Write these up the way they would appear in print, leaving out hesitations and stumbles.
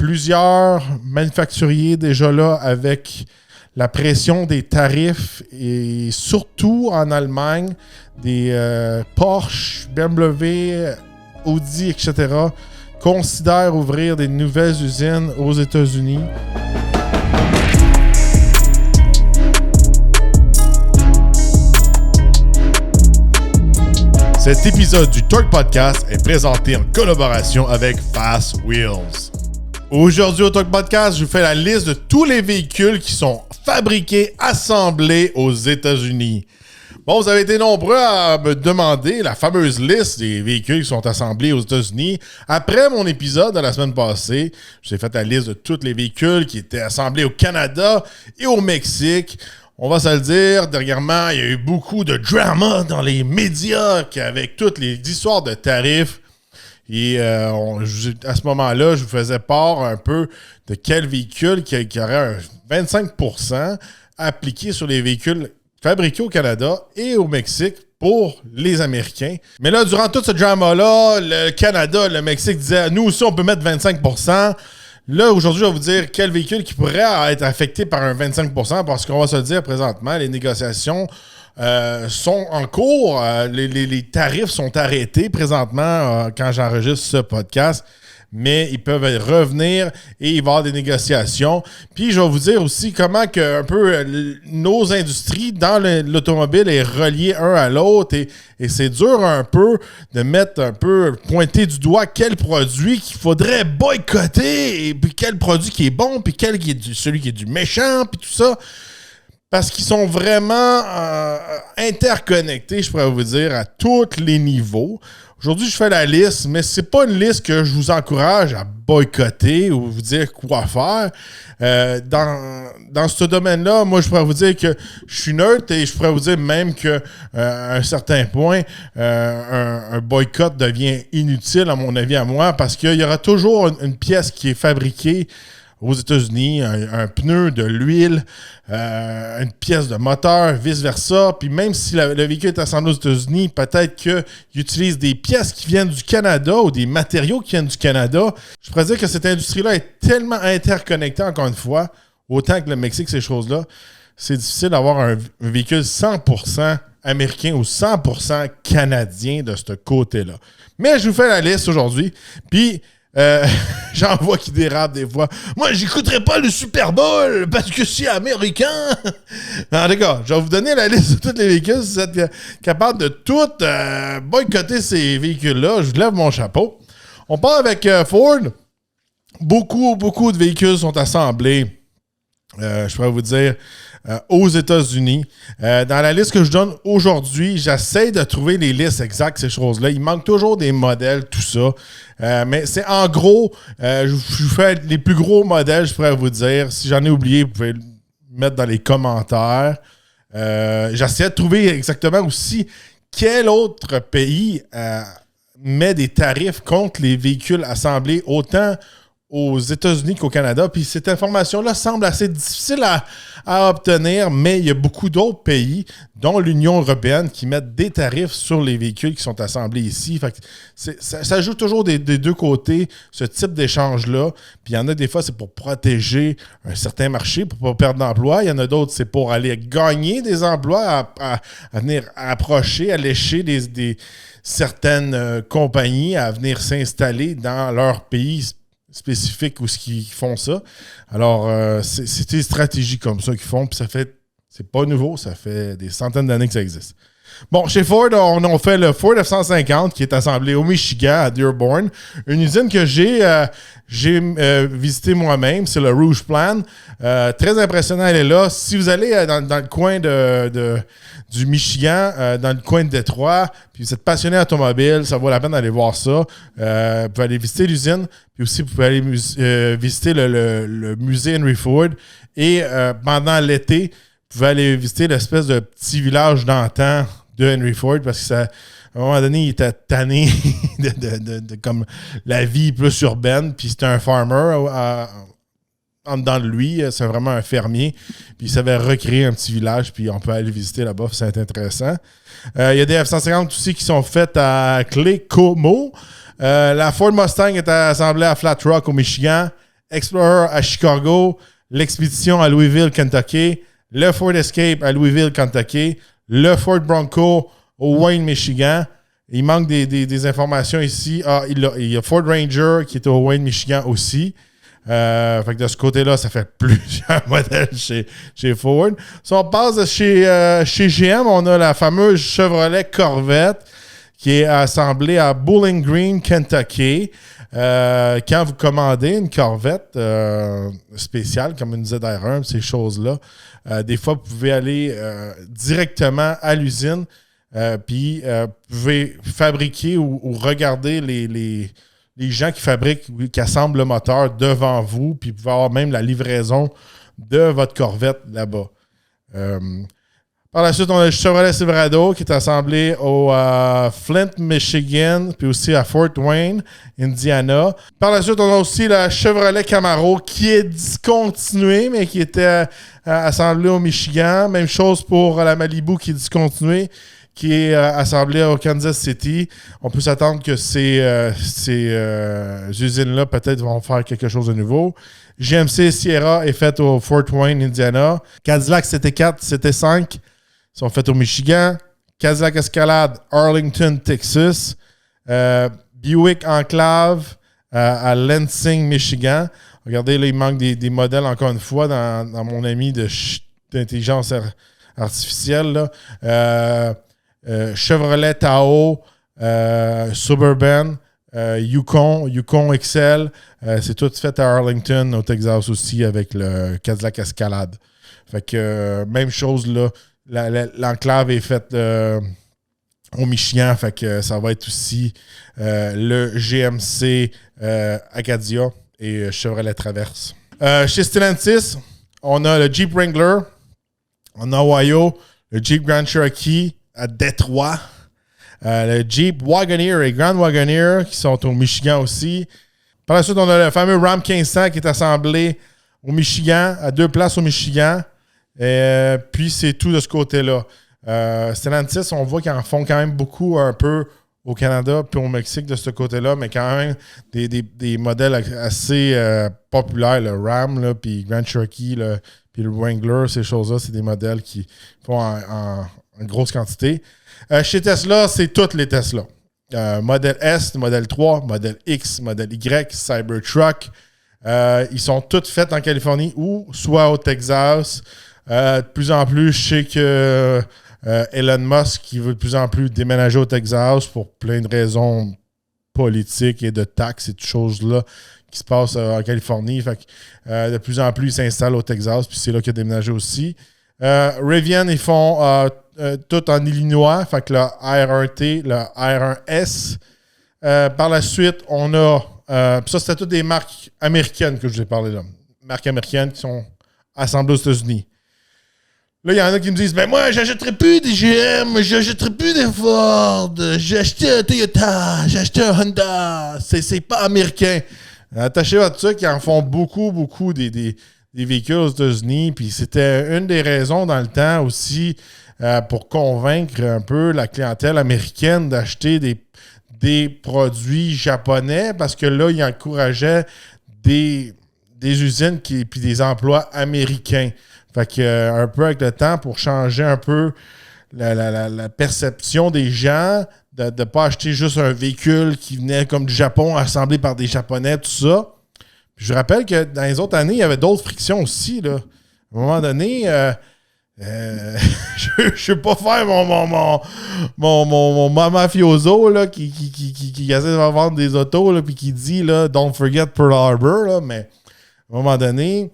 plusieurs manufacturiers déjà là avec la pression des tarifs et surtout en Allemagne, des Porsche, BMW, Audi, etc. considèrent ouvrir des nouvelles usines aux États-Unis. Cet épisode du Torque Podcast est présenté en collaboration avec Fast Wheels. Aujourd'hui au Torque Podcast, je vous fais la liste de tous les véhicules qui sont fabriqués, assemblés aux États-Unis. Bon, vous avez été nombreux à me demander la fameuse liste des véhicules qui sont assemblés aux États-Unis. Après mon épisode de la semaine passée, j'ai fait la liste de tous les véhicules qui étaient assemblés au Canada et au Mexique. On va se le dire, dernièrement, il y a eu beaucoup de drama dans les médias avec toutes les histoires de tarifs. Et à ce moment-là, je vous faisais part un peu de quel véhicule qui aurait un 25% appliqué sur les véhicules fabriqués au Canada et au Mexique pour les Américains. Mais là, durant tout ce drama-là, le Canada, le Mexique disaient « Nous aussi, on peut mettre 25%. » Là, aujourd'hui, je vais vous dire quel véhicule qui pourrait être affecté par un 25% parce qu'on va se le dire présentement, les négociations sont en cours. Les tarifs sont arrêtés présentement quand j'enregistre ce podcast. Mais ils peuvent revenir et il va y avoir des négociations. Puis je vais vous dire aussi comment que un peu nos industries dans l'automobile est reliée un à l'autre et c'est dur un peu de mettre un peu, pointer du doigt quel produit qu'il faudrait boycotter et puis quel produit qui est bon puis quel qui est celui qui est du méchant puis tout ça. Parce qu'ils sont vraiment interconnectés, je pourrais vous dire, à tous les niveaux. Aujourd'hui, je fais la liste, mais c'est pas une liste que je vous encourage à boycotter ou vous dire quoi faire. Dans ce domaine-là, moi, je pourrais vous dire que je suis neutre et je pourrais vous dire même qu'à un certain point, un boycott devient inutile, à mon avis, à moi, parce qu'il y aura toujours une pièce qui est fabriquée aux États-Unis, un pneu, de l'huile, une pièce de moteur, vice-versa. Puis même si le véhicule est assemblé aux États-Unis, peut-être qu'ils utilisent des pièces qui viennent du Canada ou des matériaux qui viennent du Canada. Je pourrais dire que cette industrie-là est tellement interconnectée, encore une fois, autant que le Mexique, ces choses-là. C'est difficile d'avoir un véhicule 100% américain ou 100% canadien de ce côté-là. Mais je vous fais la liste aujourd'hui. Puis j'en vois qui dérapent des fois. Moi, j'écouterai pas le Super Bowl parce que c'est américain. En tout cas, je vais vous donner la liste de tous les véhicules. Si vous êtes capable de tout boycotter ces véhicules-là, je vous lève mon chapeau. On part avec Ford. Beaucoup de véhicules sont assemblés. Je pourrais vous dire aux États-Unis. Dans la liste que je donne aujourd'hui, j'essaie de trouver les listes exactes, ces choses-là. Il manque toujours des modèles, tout ça. Mais c'est en gros, je vous fais les plus gros modèles, je pourrais vous dire. Si j'en ai oublié, vous pouvez le mettre dans les commentaires. J'essaie de trouver exactement aussi quel autre pays met des tarifs contre les véhicules assemblés autant aux États-Unis qu'au Canada. Puis cette information-là semble assez difficile à obtenir, mais il y a beaucoup d'autres pays, dont l'Union européenne, qui mettent des tarifs sur les véhicules qui sont assemblés ici. Fait que ça joue toujours des deux côtés, ce type d'échange-là. Puis il y en a des fois, c'est pour protéger un certain marché, pour ne pas perdre d'emplois. Il y en a d'autres, c'est pour aller gagner des emplois, à venir approcher, allécher des certaines compagnies à venir s'installer dans leur pays spécifiques où ils font ça. Alors, c'est des stratégies comme ça qu'ils font, puis c'est pas nouveau, ça fait des centaines d'années que ça existe. Bon, chez Ford, on a fait le Ford F-150 qui est assemblé au Michigan, à Dearborn. Une usine que j'ai visité moi-même, c'est le Rouge Plan. Très impressionnant, elle est là. Si vous allez dans le coin du Michigan, dans le coin de Détroit, puis vous êtes passionné automobile, ça vaut la peine d'aller voir ça. Vous pouvez aller visiter l'usine, puis aussi vous pouvez aller visiter le musée Henry Ford. Et pendant l'été, vous pouvez aller visiter l'espèce de petit village d'antan de Henry Ford parce que à un moment donné, il était tanné de comme la vie plus urbaine. Puis c'était un farmer en dedans de lui. C'est vraiment un fermier. Puis il savait recréer un petit village. Puis on peut aller visiter là-bas. C'est intéressant. Il y a des F-150 aussi qui sont faites à Clécomo. La Ford Mustang est assemblée à Flat Rock au Michigan. Explorer à Chicago, l'Expédition à Louisville, Kentucky, le Ford Escape à Louisville, Kentucky, le Ford Bronco au Wayne, Michigan. Il manque des informations ici. Il y a Ford Ranger qui est au Wayne, Michigan aussi. Fait que de ce côté-là, ça fait plusieurs modèles chez Ford. Si on passe de chez GM, on a la fameuse Chevrolet Corvette qui est assemblée à Bowling Green, Kentucky. Quand vous commandez une Corvette spéciale, comme une ZR1, ces choses-là, des fois, vous pouvez aller directement à l'usine puis vous pouvez fabriquer ou regarder les gens qui fabriquent, qui assemblent le moteur devant vous, puis vous pouvez avoir même la livraison de votre Corvette là-bas. Par la suite, on a le Chevrolet Silverado qui est assemblé au Flint, Michigan, puis aussi à Fort Wayne, Indiana. Par la suite, on a aussi la Chevrolet Camaro qui est discontinuée, mais qui était assemblée au Michigan. Même chose pour la Malibu qui est discontinuée, qui est assemblée au Kansas City. On peut s'attendre que ces usines-là peut-être vont faire quelque chose de nouveau. GMC Sierra est faite au Fort Wayne, Indiana. Cadillac CT4, CT5 sont faites au Michigan. Cadillac Escalade, Arlington, Texas. Buick Enclave à Lansing, Michigan. Regardez, là, il manque des modèles, encore une fois, dans mon ami d'intelligence artificielle. Là. Chevrolet Tahoe, Suburban, Yukon XL. C'est tout fait à Arlington, au Texas aussi, avec le Cadillac Escalade. Fait que même chose là. L'enclave est faite au Michigan, fait que ça va être aussi le GMC Acadia et Chevrolet Traverse. Chez Stellantis, on a le Jeep Wrangler en Ohio, le Jeep Grand Cherokee à Détroit, le Jeep Wagoneer et Grand Wagoneer qui sont au Michigan aussi. Par la suite, on a le fameux Ram 1500 qui est assemblé au Michigan, à 2 places au Michigan. Puis c'est tout de ce côté-là. Stellantis, on voit qu'ils en font quand même beaucoup un peu au Canada puis au Mexique de ce côté-là, mais quand même des modèles assez populaires, le Ram, puis Grand Cherokee, puis le Wrangler, ces choses-là, c'est des modèles qui font en grosse quantité. Chez Tesla, c'est toutes les Tesla. Modèle S, modèle 3, modèle X, modèle Y, Cybertruck. Ils sont toutes faites en Californie ou soit au Texas. De plus en plus, je sais que Elon Musk qui veut de plus en plus déménager au Texas pour plein de raisons politiques et de taxes et toutes choses-là qui se passent en Californie. Fait que, de plus en plus, il s'installe au Texas, puis c'est là qu'il a déménagé aussi. Rivian, ils font tout en Illinois, fait que le R1T, le R1S. Par la suite, on a... ça, c'était toutes des marques américaines que je vous ai parlé là. Marques américaines qui sont assemblées aux États-Unis. Là, il y en a qui me disent « Ben moi, j'achèterai plus des GM, j'achèterai plus des Ford, j'ai acheté un Toyota, j'ai acheté un Honda, c'est pas américain. » Attachez votre truc, ils en font beaucoup des véhicules aux États-Unis, puis c'était une des raisons dans le temps aussi pour convaincre un peu la clientèle américaine d'acheter des produits japonais, parce que là, ils encourageaient des usines puis des emplois américains. Fait que un peu avec le temps, pour changer un peu la perception des gens, de ne pas acheter juste un véhicule qui venait comme du Japon, assemblé par des Japonais, tout ça. Puis je rappelle que dans les autres années, il y avait d'autres frictions aussi, là. À un moment donné, je ne veux pas faire mon mafioso là, qui essaie de vendre des autos là, puis qui dit là, Don't forget Pearl Harbor, là, mais à un moment donné,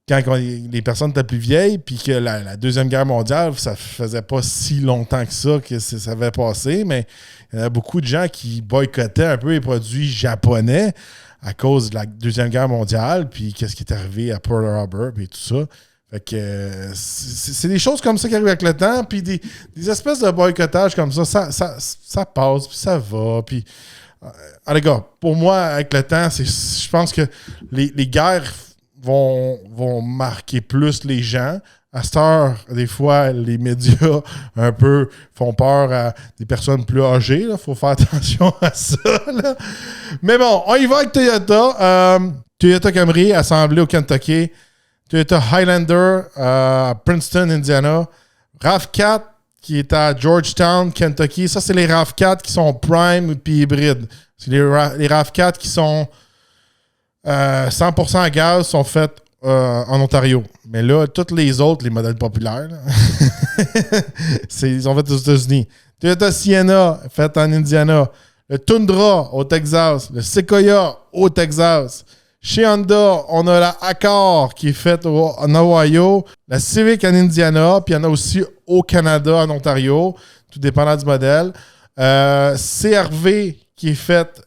quand les personnes étaient plus vieilles, puis que la Deuxième Guerre mondiale, ça faisait pas si longtemps que ça avait passé, mais il y a beaucoup de gens qui boycottaient un peu les produits japonais à cause de la Deuxième Guerre mondiale, puis qu'est-ce qui est arrivé à Pearl Harbor, puis tout ça. Fait que c'est des choses comme ça qui arrivent avec le temps, puis des espèces de boycottage comme ça passe, puis ça va, puis... les gars, pour moi, avec le temps, je pense que les guerres vont marquer plus les gens. À cette heure, des fois, les médias un peu font peur à des personnes plus âgées. Il faut faire attention à ça. Là. Mais bon, on y va avec Toyota. Toyota Camry, assemblé au Kentucky. Toyota Highlander à Princeton, Indiana. RAV4 qui est à Georgetown, Kentucky. Ça, c'est les RAV4 qui sont prime puis hybrides. C'est les RAV4 qui sont 100% à gaz, sont faits en Ontario. Mais là, tous les autres, les modèles populaires, ils sont faits aux États-Unis. Toyota Sienna, fait en Indiana. Le Tundra au Texas. Le Sequoia au Texas. Chez Honda, on a la Accord qui est faite en Ohio, la Civic en Indiana, puis il y en a aussi au Canada, en Ontario, tout dépendant du modèle. CRV qui est faite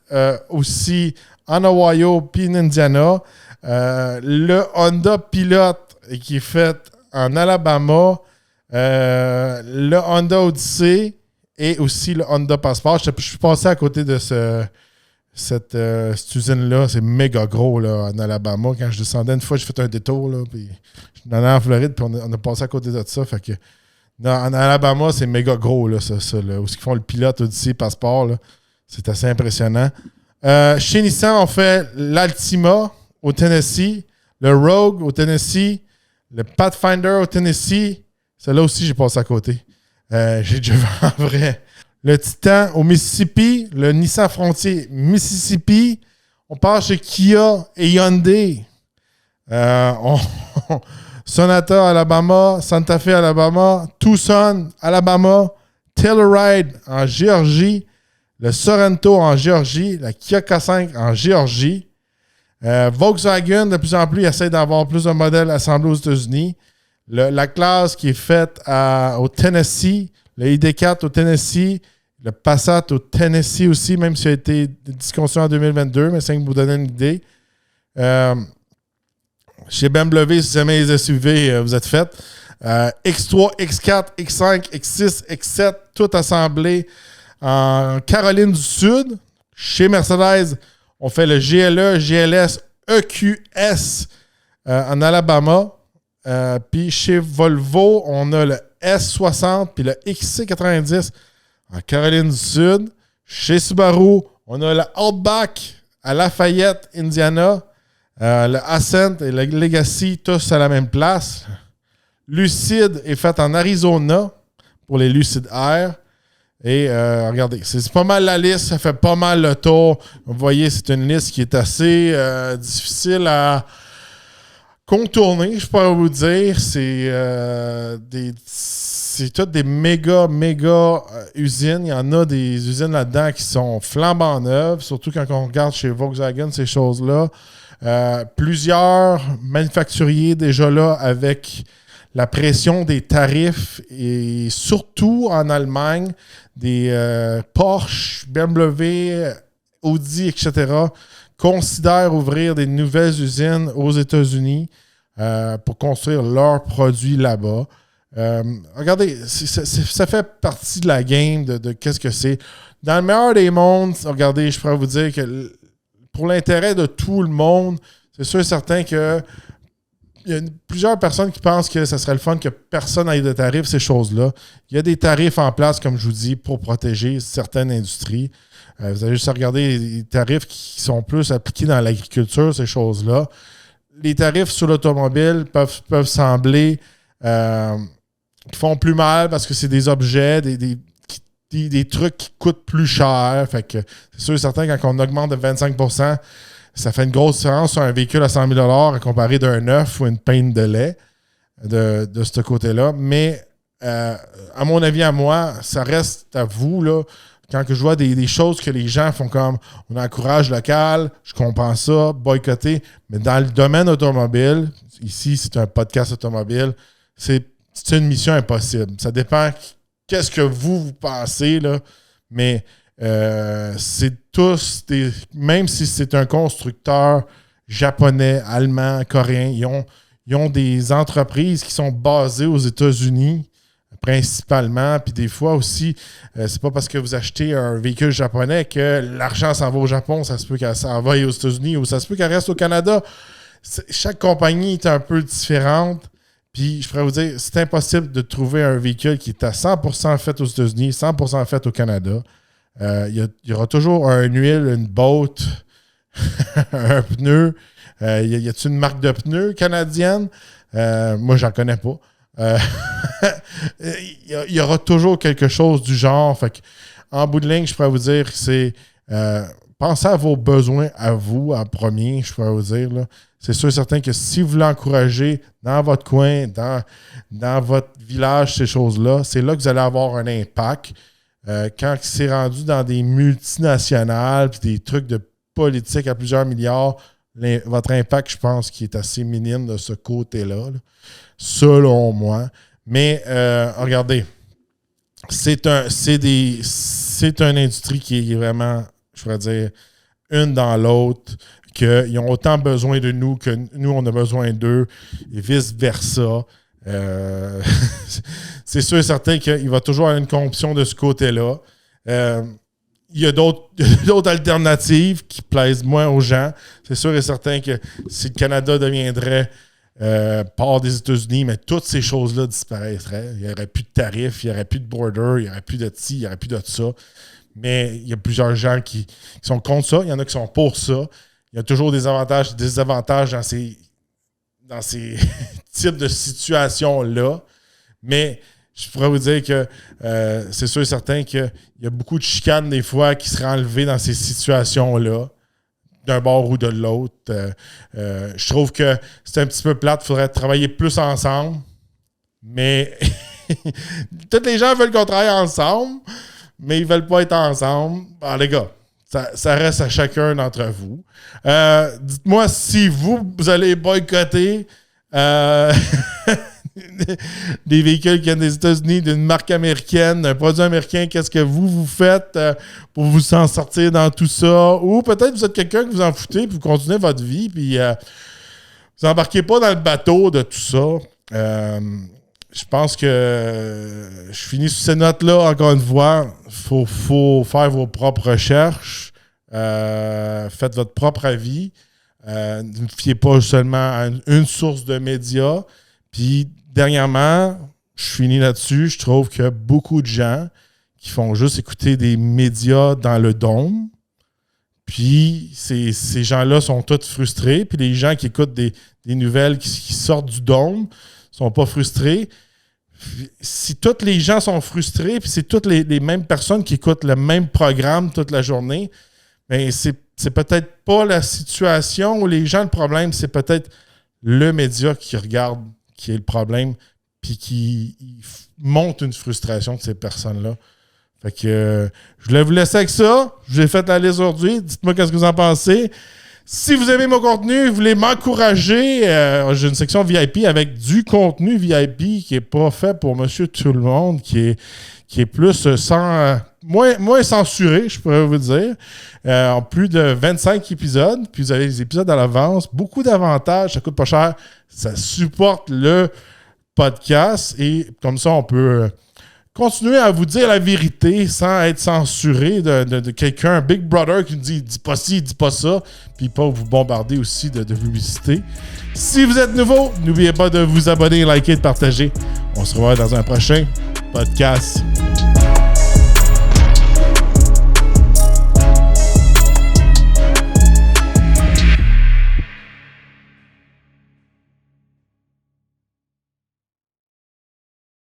aussi en Ohio puis en Indiana. Le Honda Pilot qui est fait en Alabama. Le Honda Odyssey et aussi le Honda Passport. Je suis passé à côté de cette usine-là. C'est méga gros là, en Alabama. Quand je descendais une fois, j'ai fait un détour. Là, puis je suis allé en Floride, puis on a passé à côté de ça. Fait que, en Alabama, c'est méga gros, là, ça là, où ils font le pilote Odyssey Passport. Là. C'est assez impressionnant. Chez Nissan, on fait l'Altima au Tennessee, le Rogue au Tennessee, le Pathfinder au Tennessee. Celle-là aussi, j'ai passé à côté. J'ai déjà vu en vrai. Le Titan au Mississippi, le Nissan Frontier Mississippi. On passe chez Kia et Hyundai. Sonata, Alabama, Santa Fe, Alabama, Tucson, Alabama, Telluride en Géorgie, le Sorento en Géorgie, la Kia K5 en Géorgie. Volkswagen, de plus en plus, essaie d'avoir plus de modèles assemblés aux États-Unis. La classe qui est faite au Tennessee, le ID4 au Tennessee, le Passat au Tennessee aussi, même s'il a été discontinué en 2022, mais c'est pour vous donner une idée. Chez BMW, si jamais les SUV, vous êtes fait. X3, X4, X5, X6, X7, tout assemblé en Caroline du Sud. Chez Mercedes, on fait le GLE, GLS, EQS en Alabama. Puis chez Volvo, on a le S60 puis le XC90 en Caroline du Sud. Chez Subaru, on a le Outback à Lafayette, Indiana. Le Ascent et le Legacy, tous à la même place. Lucid est fait en Arizona pour les Lucid Air. Et regardez, c'est pas mal la liste, ça fait pas mal le tour. Vous voyez, c'est une liste qui est assez difficile à contourner, je peux vous dire. C'est toutes des méga usines. Il y en a des usines là-dedans qui sont flambant neuves, surtout quand on regarde chez Volkswagen ces choses-là. Plusieurs manufacturiers déjà là avec la pression des tarifs et surtout en Allemagne, des Porsche, BMW, Audi, etc. considèrent ouvrir des nouvelles usines aux États-Unis pour construire leurs produits là-bas. Regardez, ça fait partie de la game de qu'est-ce que c'est. Dans le meilleur des mondes, regardez, je pourrais vous dire que pour l'intérêt de tout le monde, c'est sûr et certain que il y a plusieurs personnes qui pensent que ça serait le fun que personne n'ait de tarifs, ces choses-là. Il y a des tarifs en place, comme je vous dis, pour protéger certaines industries. Vous avez juste à regarder les tarifs qui sont plus appliqués dans l'agriculture, ces choses-là. Les tarifs sur l'automobile peuvent sembler qui font plus mal parce que c'est des objets, des trucs qui coûtent plus cher. Fait que c'est sûr et certain, quand on augmente de 25%, ça fait une grosse différence sur un véhicule à 100 000 à comparer d'un œuf ou une pinte de lait de ce côté-là. Mais à mon avis, à moi, ça reste à vous, là. Quand que je vois des choses que les gens font comme on encourage local, je comprends ça, boycotter. Mais dans le domaine automobile, ici, c'est un podcast automobile, c'est une mission impossible. Ça dépend qu'est-ce que vous pensez, là. Mais c'est tous des. Même si c'est un constructeur japonais, allemand, coréen, ils ont des entreprises qui sont basées aux États-Unis principalement. Puis des fois aussi, c'est pas parce que vous achetez un véhicule japonais que l'argent s'en va au Japon. Ça se peut qu'elle s'en va aux États-Unis ou ça se peut qu'elle reste au Canada. Chaque compagnie est un peu différente. Puis je pourrais vous dire, c'est impossible de trouver un véhicule qui est à 100% fait aux États-Unis, 100% fait au Canada. Il y aura toujours un huile, une botte, un pneu, Y a-t-il une marque de pneus canadienne? Moi, j'en connais pas. Il y aura toujours quelque chose du genre. Fait que, en bout de ligne, je pourrais vous dire que c'est pensez à vos besoins à vous en premier, je pourrais vous dire. Là. C'est sûr et certain que si vous l'encouragez dans votre coin, dans votre village, ces choses-là, c'est là que vous allez avoir un impact. Quand c'est rendu dans des multinationales puis des trucs de politique à plusieurs milliards, votre impact, je pense, qui est assez minime de ce côté-là, là, selon moi. Mais regardez, c'est une industrie qui est vraiment, je pourrais dire, une dans l'autre, qu'ils ont autant besoin de nous que nous, on a besoin d'eux, et vice-versa. C'est sûr et certain qu'il va toujours y avoir une corruption de ce côté-là. Il y a d'autres alternatives qui plaisent moins aux gens. C'est sûr et certain que si le Canada deviendrait part des États-Unis, mais toutes ces choses-là disparaîtraient. Il n'y aurait plus de tarifs, il n'y aurait plus de border, il n'y aurait plus de ci, il n'y aurait plus de ça. Mais il y a plusieurs gens qui sont contre ça. Il y en a qui sont pour ça. Il y a toujours des avantages et des désavantages dans ces types de situations-là. Mais je pourrais vous dire que c'est sûr et certain qu'il y a beaucoup de chicanes des fois qui seraient enlevées dans ces situations-là, d'un bord ou de l'autre. Je trouve que c'est un petit peu plate. Il faudrait travailler plus ensemble. Mais tous les gens veulent qu'on travaille ensemble, mais ils ne veulent pas être ensemble. Bon, les gars, ça reste à chacun d'entre vous. Dites-moi si vous allez boycotter des véhicules qui viennent des États-Unis, d'une marque américaine, d'un produit américain. Qu'est-ce que vous faites pour vous en sortir dans tout ça? Ou peut-être vous êtes quelqu'un que vous en foutez puis vous continuez votre vie puis vous embarquez pas dans le bateau de tout ça. Je pense que je finis sur ces notes-là, encore une fois. Il faut faire vos propres recherches. Faites votre propre avis. Ne vous fiez pas seulement à une source de médias. Puis, dernièrement, je finis là-dessus. Je trouve qu'il y a beaucoup de gens qui font juste écouter des médias dans le dôme. Puis, ces gens-là sont tous frustrés. Puis, les gens qui écoutent des nouvelles qui sortent du dôme sont pas frustrés. Si tous les gens sont frustrés, puis c'est toutes les mêmes personnes qui écoutent le même programme toute la journée, bien, c'est peut-être pas la situation où les gens, le problème, c'est peut-être le média qui regarde qui est le problème, puis qui monte une frustration de ces personnes-là. Fait que je voulais vous laisser avec ça. Je vous ai fait la liste aujourd'hui. Dites-moi qu'est-ce que vous en pensez. Si vous aimez mon contenu, vous voulez m'encourager, j'ai une section VIP avec du contenu VIP qui n'est pas fait pour monsieur tout le monde, qui est plus moins censuré, je pourrais vous dire. En plus de 25 épisodes, puis vous avez les épisodes à l'avance, beaucoup d'avantages, ça coûte pas cher, ça supporte le podcast et comme ça, on peut continuer à vous dire la vérité sans être censuré de quelqu'un, un Big Brother qui nous dit « dis pas ci, dis pas ça », puis pas vous bombarder aussi de publicité. Si vous êtes nouveau, n'oubliez pas de vous abonner, liker, de partager. On se revoit dans un prochain podcast.